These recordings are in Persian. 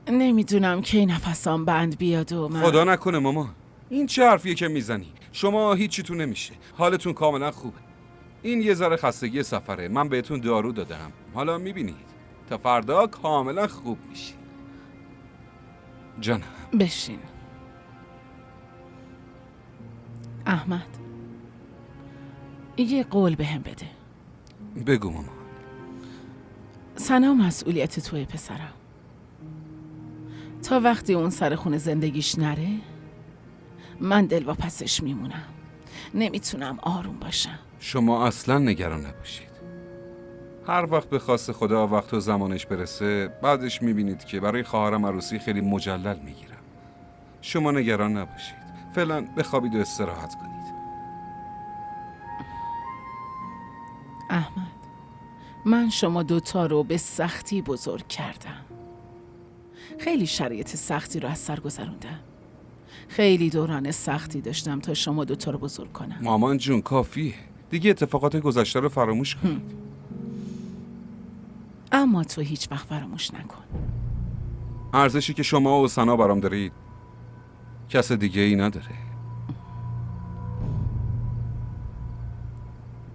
نمیدونم کی نفسام بند بیاد و من خدا نکنه مامان. این چه حرفیه که میزنی؟ شما هیچیتون نمیشه. حالتون کاملا خوبه. این یه ذره خستگی سفره. من بهتون دارو دادم. حالا میبینید تا فردا کاملا خوب میشی. جانم. بشین. احمد، یه قول بهم بده. بگو مامان. سنا مسئولیت توی پسرم. تا وقتی اون سر خونه زندگیش نره من دلواپسش میمونم. نمیتونم آروم باشم. شما اصلا نگران نباشید. هر وقت به خواست خدا وقت و زمانش برسه بعدش میبینید که برای خواهرم عروسی خیلی مجلل میگیرم. شما نگران نباشید. فعلا بخوابید و استراحت کنید. احمد، من شما دوتا رو به سختی بزرگ کردم. خیلی شرایط سختی رو از سر گذروندم. خیلی دوران سختی داشتم تا شما دوتا رو بزرگ کنم. مامان جون کافیه. دیگه اتفاقات گذشته رو فراموش کنید. اما تو هیچ وقت فراموش نکن. ارزشی که شما و سنا برام دارید کس دیگه ای نداره.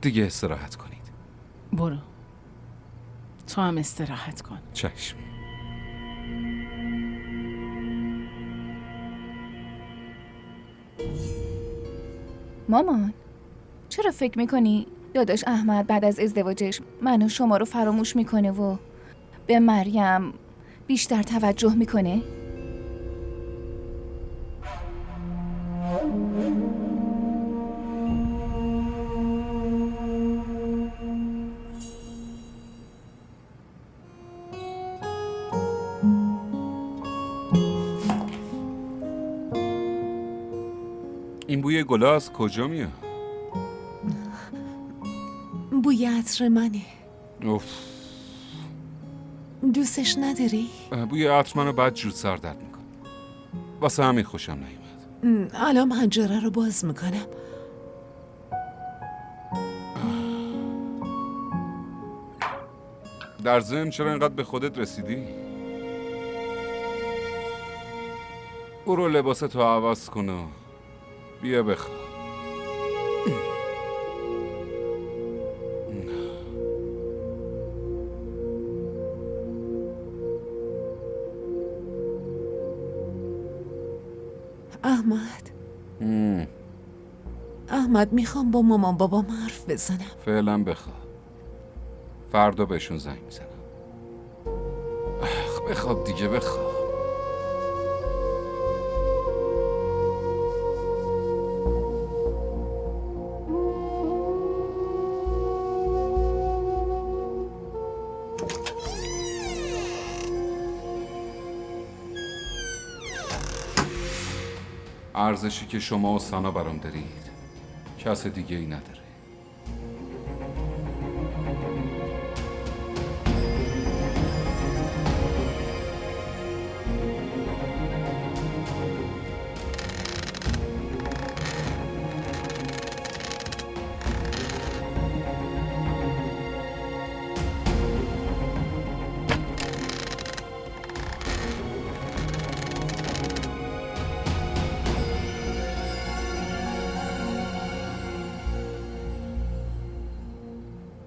دیگه استراحت کنید. برو، تو هم استراحت کن. چشم. مامان، چرا فکر میکنی داداش احمد بعد از ازدواجش من و شما رو فراموش میکنه و به مریم بیشتر توجه میکنه؟ این بوی گلا از کجا میاد؟ بوی عطر منه. اوف. دوستش نداری؟ بوی عطر منو بعد جود سر درد میکنه. واسه همین خوشم نیومد. الان پنجره رو باز میکنم. در ضمن چرا اینقدر به خودت رسیدی؟ برو لباستو عوض کن و بیا بخواب. احمد میخوام با مامان بابام حرف بزنم. فعلا بخواب. فردا بهشون زنگ میزنم. بخواب دیگه، بخواب. ارزشی که شما و سنا برام دارید کس دیگه ای نداره.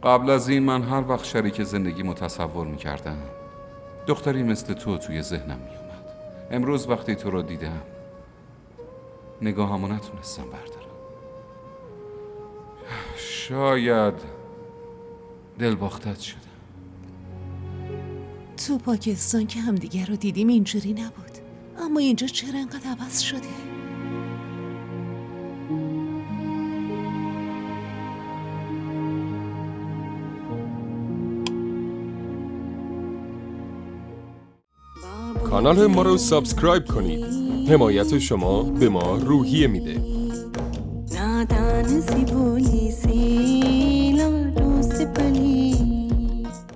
قبل از این من هر وقت شریک زندگی متصور می‌کردم دختری مثل تو توی ذهنم میومد. امروز وقتی تو رو دیدم نگاهمو نتونستم بردارم. شاید دلباختت شدم. تو پاکستان که همدیگه رو دیدیم اینجوری نبود، اما اینجا چرا انقدر عوض شده؟ کانال ما رو سابسکرایب کنید. حمایت شما به ما روحیه میده.